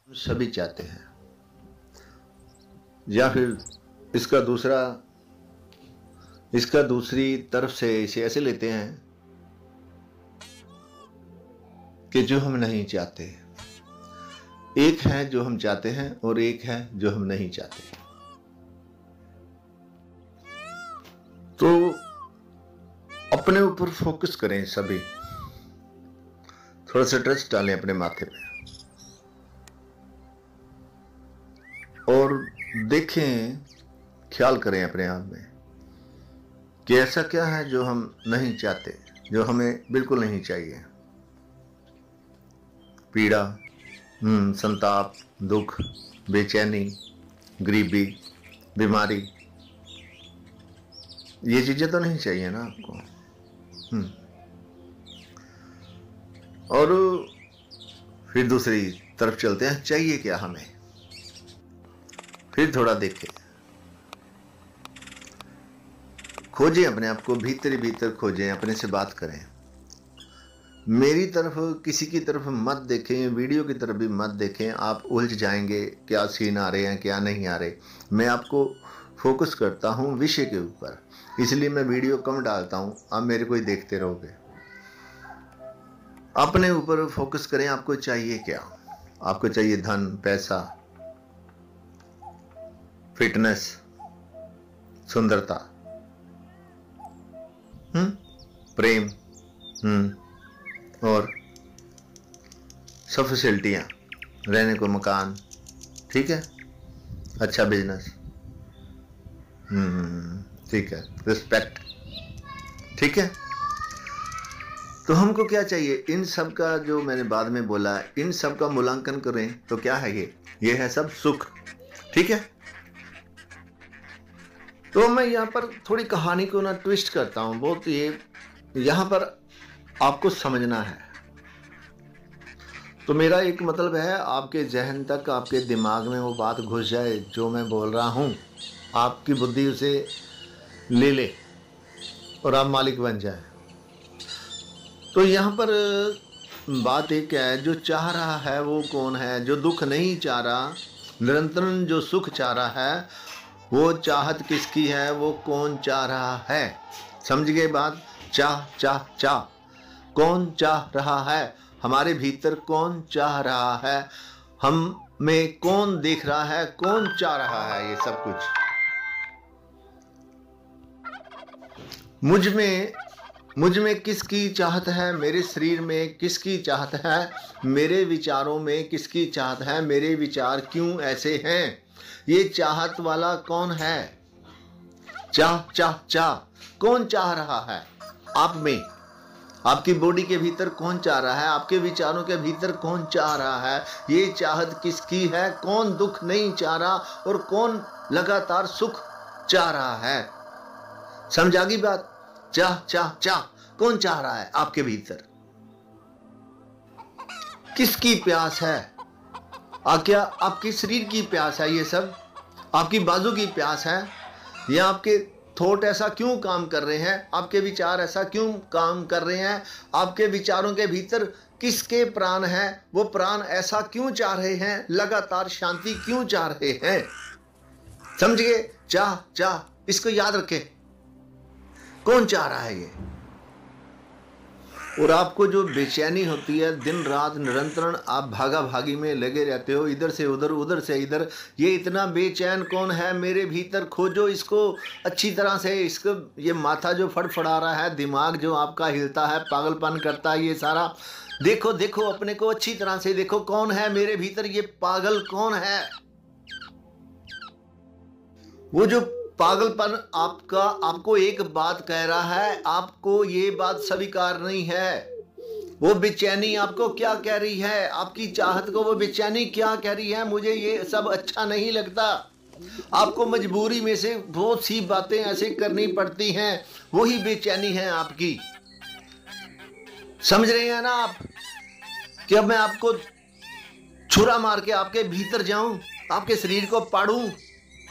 सभी चाहते हैं, या फिर इसका दूसरी तरफ से इसे ऐसे लेते हैं कि जो हम नहीं चाहते। एक है जो हम चाहते हैं और एक है जो हम नहीं चाहते। तो अपने ऊपर फोकस करें सभी, थोड़ा सा ट्रस्ट डालें अपने माथे पे और देखें, ख्याल करें अपने आप में कि ऐसा क्या है जो हम नहीं चाहते, जो हमें बिल्कुल नहीं चाहिए। पीड़ा, संताप, दुख, बेचैनी, गरीबी, बीमारी, ये चीजें तो नहीं चाहिए ना आपको। और फिर दूसरी तरफ चलते हैं, चाहिए क्या हमें। फिर थोड़ा देखें, खोजें अपने आप को, भीतर ही भीतर खोजें, अपने से बात करें। मेरी तरफ, किसी की तरफ मत देखें, वीडियो की तरफ भी मत देखें, आप उलझ जाएंगे क्या सीन आ रहे हैं क्या नहीं आ रहे। मैं आपको फोकस करता हूं विषय के ऊपर, इसलिए मैं वीडियो कम डालता हूं, आप मेरे को ही देखते रहोगे। अपने ऊपर फोकस करें, आपको चाहिए क्या। आपको चाहिए धन, पैसा, फिटनेस, सुंदरता, प्रेम, और सब फैसिलिटियां, रहने को मकान, ठीक है, अच्छा बिजनेस, ठीक है, रिस्पेक्ट, ठीक है। तो हमको क्या चाहिए, इन सब का जो मैंने बाद में बोला, इन सब का मूल्यांकन करें तो क्या है ये है सब सुख, ठीक है। तो मैं यहाँ पर थोड़ी कहानी को ना ट्विस्ट करता हूँ बहुत, ये यहाँ पर आपको समझना है। तो मेरा एक मतलब है आपके जहन तक, आपके दिमाग में वो बात घुस जाए जो मैं बोल रहा हूँ, आपकी बुद्धि उसे ले ले और आप मालिक बन जाए। तो यहाँ पर बात एक है, जो चाह रहा है वो कौन है, जो दुख नहीं चाह रहा, निरंतर जो सुख चाह रहा है, वो चाहत किसकी है, वो कौन चाह रहा है। समझ गए बात। चाह कौन चाह रहा है, हमारे भीतर कौन चाह रहा है, हम में कौन देख रहा है, कौन चाह रहा है ये सब कुछ। मुझ में किसकी चाहत है, मेरे शरीर में किसकी चाहत है, मेरे विचारों में किसकी चाहत है, मेरे विचार क्यों ऐसे हैं, ये चाहत वाला कौन है। चाह कौन चाह रहा है आप में, आपकी बॉडी के भीतर कौन चाह रहा है, आपके विचारों के भीतर कौन चाह रहा है, ये चाहत किसकी है, कौन दुख नहीं चाह रहा और कौन लगातार सुख चाह रहा है। समझ आ गई बात। चाह कौन चाह रहा है आपके भीतर, किसकी प्यास है। क्या आपके शरीर की प्यास है ये सब, आपकी बाजू की प्यास है, या आपके थॉट ऐसा क्यों काम कर रहे हैं, आपके विचार ऐसा क्यों काम कर रहे हैं, आपके विचारों के भीतर किसके प्राण हैं, वो प्राण ऐसा क्यों चाह रहे हैं, लगातार शांति क्यों चाह रहे हैं। समझ गए। चाह इसको याद रखें, कौन चाह रहा है ये। और आपको जो बेचैनी होती है, दिन रात निरंतर आप भागा भागी में लगे रहते हो, इधर से उधर उधर से इधर, ये इतना बेचैन कौन है मेरे भीतर, खोजो इसको अच्छी तरह से। इसको ये माथा जो फड़फड़ा रहा है, दिमाग जो आपका हिलता है, पागलपन करता है, ये सारा देखो अपने को अच्छी तरह से देखो, कौन है मेरे भीतर, ये पागल कौन है। वो जो पागलपन आपको एक बात कह रहा है, आपको ये बात स्वीकार नहीं है। वो बेचैनी आपको क्या कह रही है, आपकी चाहत को वो बेचैनी क्या कह रही है, मुझे ये सब अच्छा नहीं लगता। आपको मजबूरी में से बहुत सी बातें ऐसे करनी पड़ती हैं, वही बेचैनी है आपकी। समझ रहे हैं ना आप, कि अब मैं आपको छुरा मार के आपके भीतर जाऊं, आपके शरीर को पाड़ूं,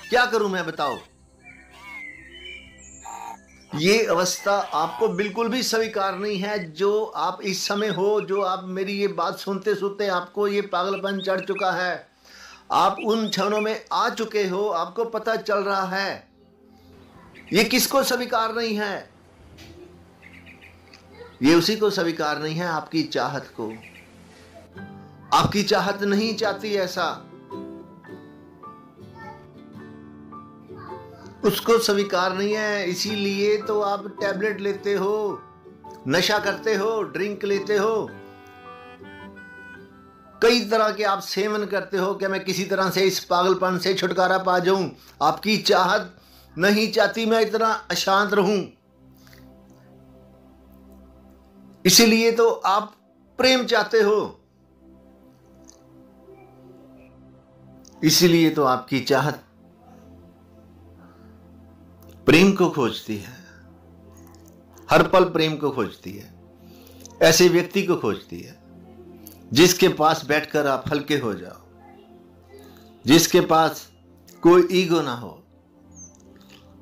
क्या करूं मैं बताओ। ये अवस्था आपको बिल्कुल भी स्वीकार नहीं है जो आप इस समय हो, जो आप मेरी ये बात सुनते सुनते आपको ये पागलपन चढ़ चुका है। आप उन क्षणों में आ चुके हो, आपको पता चल रहा है। ये किसको स्वीकार नहीं है? ये उसी को स्वीकार नहीं है, आपकी चाहत को। आपकी चाहत नहीं चाहती ऐसा, उसको स्वीकार नहीं है। इसीलिए तो आप टैबलेट लेते हो, नशा करते हो, ड्रिंक लेते हो, कई तरह के आप सेवन करते हो कि मैं किसी तरह से इस पागलपन से छुटकारा पा जाऊं। आपकी चाहत नहीं चाहती मैं इतना अशांत रहूं। इसीलिए तो आप प्रेम चाहते हो, इसीलिए तो आपकी चाहत प्रेम को खोजती है, हर पल प्रेम को खोजती है, ऐसे व्यक्ति को खोजती है जिसके पास बैठकर आप हल्के हो जाओ, जिसके पास कोई ईगो ना हो,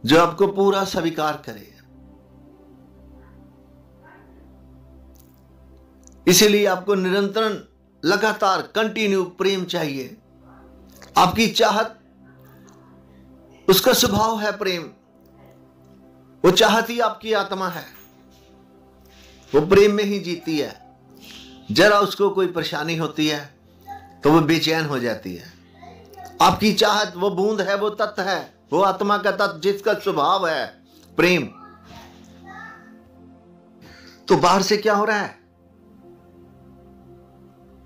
जो आपको पूरा स्वीकार करे। इसीलिए आपको निरंतर लगातार कंटिन्यू प्रेम चाहिए। आपकी चाहत, उसका स्वभाव है प्रेम, वो चाहत ही आपकी आत्मा है, वो प्रेम में ही जीती है। जरा उसको कोई परेशानी होती है तो वो बेचैन हो जाती है। आपकी चाहत वो बूंद है, वो तत्व है, वो आत्मा का तत्व जिसका स्वभाव है प्रेम। तो बाहर से क्या हो रहा है?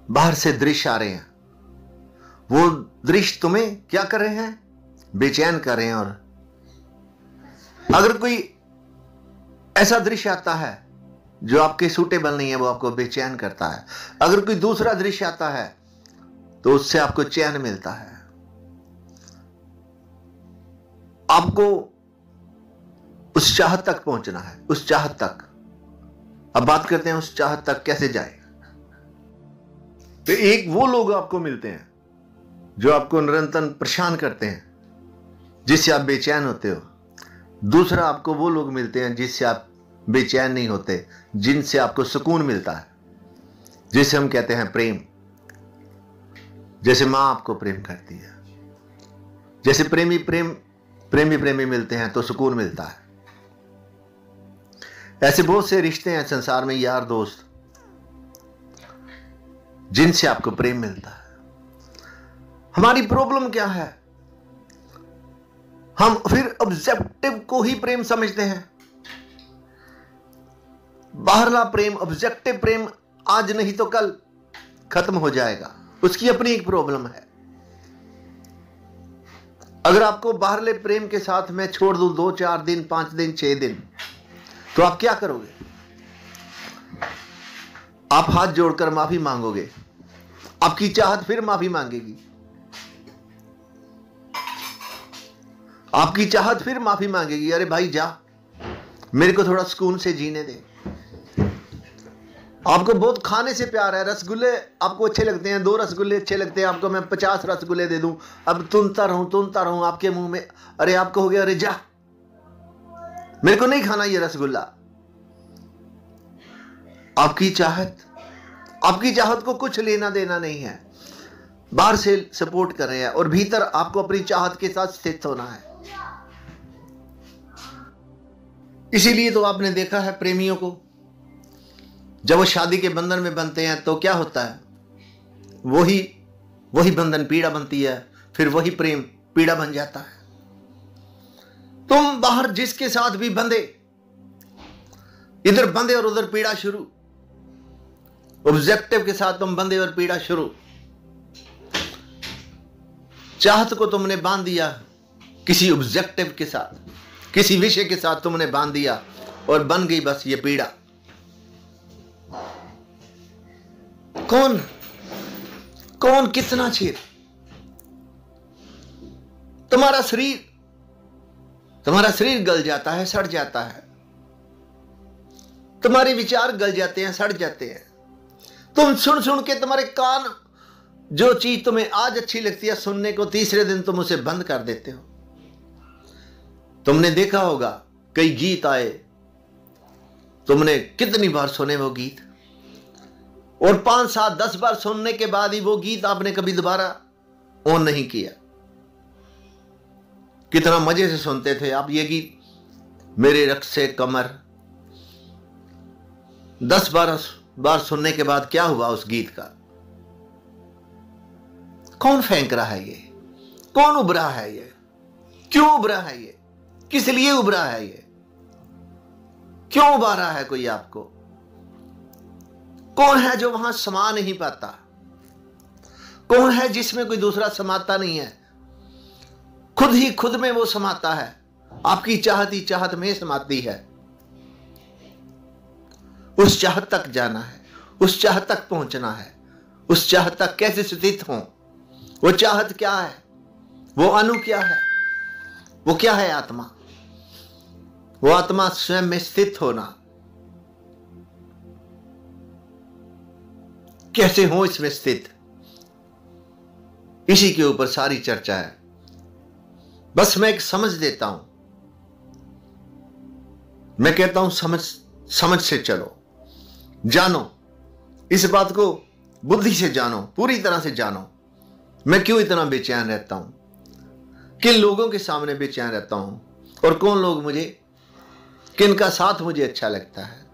बाहर से दृश्य आ रहे हैं, वो दृश्य तुम्हें क्या कर रहे हैं? बेचैन कर रहे हैं। और अगर कोई ऐसा दृश्य आता है जो आपके सूटेबल नहीं है, वो आपको बेचैन करता है। अगर कोई दूसरा दृश्य आता है तो उससे आपको चैन मिलता है। आपको उस चाहत तक पहुंचना है, उस चाहत तक। अब बात करते हैं उस चाहत तक कैसे जाए। तो एक वो लोग आपको मिलते हैं जो आपको निरंतर परेशान करते हैं, जिससे आप बेचैन होते हो। दूसरा, आपको वो लोग मिलते हैं जिससे आप बेचैन नहीं होते, जिनसे आपको सुकून मिलता है, जिसे हम कहते हैं प्रेम। जैसे मां आपको प्रेम करती है, जैसे प्रेमी मिलते हैं तो सुकून मिलता है। ऐसे बहुत से रिश्ते हैं संसार में, यार दोस्त, जिनसे आपको प्रेम मिलता है। हमारी प्रॉब्लम क्या है? हम फिर ऑब्जेक्टिव को ही प्रेम समझते हैं। बाहरला प्रेम, ऑब्जेक्टिव प्रेम आज नहीं तो कल खत्म हो जाएगा, उसकी अपनी एक प्रॉब्लम है। अगर आपको बाहरले प्रेम के साथ मैं छोड़ दूं 2, 4 दिन, 5 दिन, 6 दिन, तो आप क्या करोगे? आप हाथ जोड़कर माफी मांगोगे, आपकी चाहत फिर माफी मांगेगी, आपकी चाहत फिर माफी मांगेगी। अरे भाई जा, मेरे को थोड़ा सुकून से जीने दे। आपको बहुत खाने से प्यार है, रसगुल्ले आपको अच्छे लगते हैं, 2 रसगुल्ले अच्छे लगते हैं आपको, मैं 50 रसगुल्ले दे दूं। अब तुनता रहूं आपके मुंह में। अरे आप कहोगे अरे जा, मेरे को नहीं खाना ये रसगुल्ला। आपकी चाहत को कुछ लेना देना नहीं है। बाहर से सपोर्ट कर रहे हैं और भीतर आपको अपनी चाहत के साथ स्थित होना है। इसीलिए तो आपने देखा है प्रेमियों को, जब वो शादी के बंधन में बनते हैं तो क्या होता है? वही बंधन पीड़ा बनती है, फिर वही प्रेम पीड़ा बन जाता है। तुम बाहर जिसके साथ भी बंधे, इधर बंधे और उधर पीड़ा शुरू। ऑब्जेक्टिव के साथ तुम बंधे और पीड़ा शुरू। चाहत को तुमने बांध दिया किसी ऑब्जेक्टिव के साथ, किसी विषय के साथ तुमने बांध दिया और बन गई बस ये पीड़ा। कौन कितना चीर? तुम्हारा शरीर गल जाता है, सड़ जाता है। तुम्हारे विचार गल जाते हैं, सड़ जाते हैं। तुम सुन के तुम्हारे कान, जो चीज तुम्हें आज अच्छी लगती है सुनने को, तीसरे दिन तुम उसे बंद कर देते हो। तुमने देखा होगा कई गीत आए, तुमने कितनी बार सुने वो गीत, और 5, 7, 10 बार सुनने के बाद ही वो गीत आपने कभी दोबारा ऑन नहीं किया। कितना मजे से सुनते थे आप ये गीत, मेरे रक्स से कमर। 10-12 बार सुनने के बाद क्या हुआ उस गीत का? कौन फेंक रहा है ये? कौन उभरा है ये? क्यों उभरा है ये? किस लिए उभरा है ये? क्यों उभारा है कोई आपको? कौन है जो वहां समा नहीं पाता? कौन है जिसमें कोई दूसरा समाता नहीं है? खुद ही खुद में वो समाता है, आपकी चाहत ही चाहत में समाती है। उस चाहत तक जाना है, उस चाहत तक पहुंचना है, उस चाहत तक कैसे स्थित हो? वो चाहत क्या है? वो अनु क्या है? वो क्या है आत्मा? वो आत्मा स्वयं में स्थित होना। कैसे हो इसमें स्थित? इसी के ऊपर सारी चर्चा है। बस मैं एक समझ देता हूं, मैं कहता हूं समझ से चलो, जानो, इस बात को बुद्धि से जानो, पूरी तरह से जानो। मैं क्यों इतना बेचैन रहता हूं, किन लोगों के सामने बेचैन रहता हूं, और कौन लोग मुझे, किनका साथ मुझे अच्छा लगता है,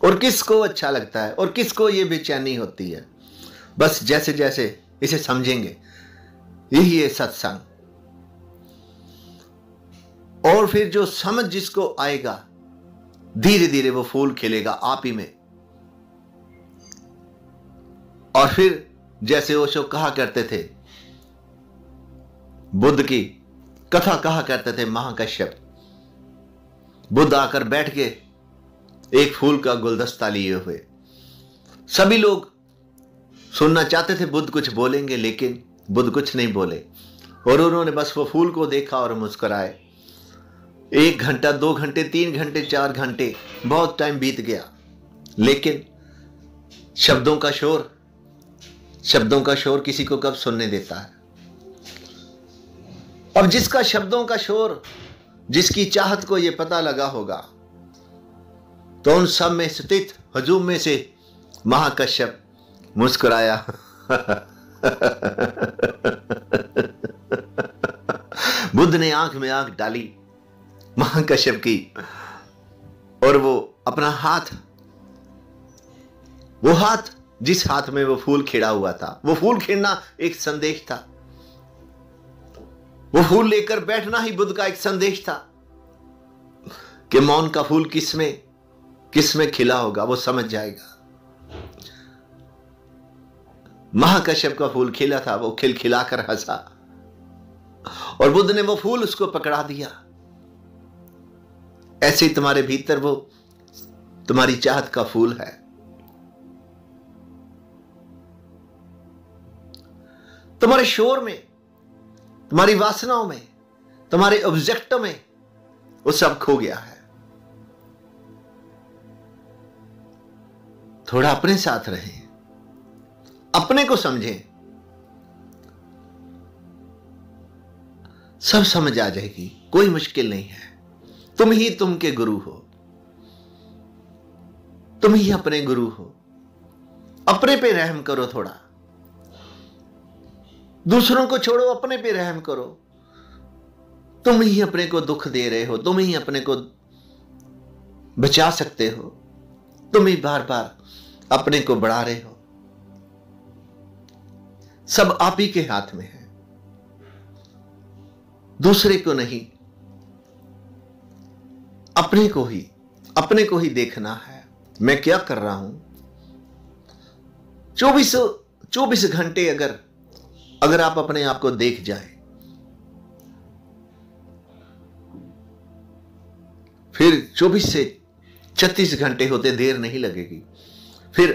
और किसको अच्छा लगता है, और किसको ये बेचैनी होती है। बस जैसे जैसे इसे समझेंगे, यही है सत्संग। और फिर जो समझ जिसको आएगा, धीरे धीरे वो फूल खिलेगा आप ही में। और फिर जैसे ओशो कहा करते थे, बुद्ध की कथा कहा करते थे महाकश्यप, बुद्ध आकर बैठ के एक फूल का गुलदस्ता लिए हुए, सभी लोग सुनना चाहते थे बुद्ध कुछ बोलेंगे, लेकिन बुद्ध कुछ नहीं बोले, और उन्होंने बस वो फूल को देखा और मुस्कुराए। 1 घंटा, 2 घंटे, 3 घंटे, 4 घंटे, बहुत टाइम बीत गया, लेकिन शब्दों का शोर किसी को कब सुनने देता है? अब जिसका शब्दों का शोर, जिसकी चाहत को यह पता लगा होगा, तो उन सब में स्थित हजूम में से महाकश्यप मुस्कुराया। बुद्ध ने आंख में आंख डाली महाकश्यप की, और वो अपना हाथ, वो हाथ जिस हाथ में वो फूल खिड़ा हुआ था, वो फूल खिड़ना एक संदेश था, वो फूल लेकर बैठना ही बुद्ध का एक संदेश था कि मौन का फूल किसमें खिला होगा, वो समझ जाएगा। महाकश्यप का फूल खिला था, वो खिलखिलाकर हंसा, और बुद्ध ने वो फूल उसको पकड़ा दिया। ऐसे ही तुम्हारे भीतर वो तुम्हारी चाहत का फूल है। तुम्हारे शोर में, तुम्हारी वासनाओं में, तुम्हारे ऑब्जेक्टों में वो सब खो गया है। थोड़ा अपने साथ रहें, अपने को समझें, सब समझ आ जाएगी, कोई मुश्किल नहीं है। तुम ही तुम के गुरु हो, तुम ही अपने गुरु हो। अपने पे रहम करो, थोड़ा दूसरों को छोड़ो, अपने पे रहम करो। तुम ही अपने को दुख दे रहे हो, तुम ही अपने को बचा सकते हो, तुम ही बार बार अपने को बढ़ा रहे हो। सब आप ही के हाथ में है, दूसरे को नहीं, अपने को ही देखना है। मैं क्या कर रहा हूं? 24 घंटे अगर आप अपने आप को देख जाए, फिर 24 से 36 घंटे होते देर नहीं लगेगी, फिर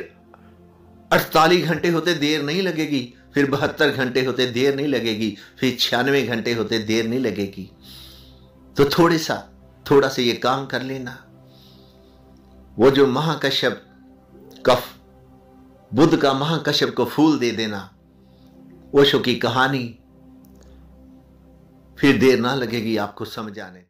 48 घंटे होते देर नहीं लगेगी, फिर 72 घंटे होते देर नहीं लगेगी, फिर 96 घंटे होते देर नहीं लगेगी। तो थोड़ा सा ये काम कर लेना। वो जो महाकश्यप कफ, बुद्ध का महाकश्यप को फूल दे देना, ओशो की कहानी, फिर देर ना लगेगी आपको समझ आने में।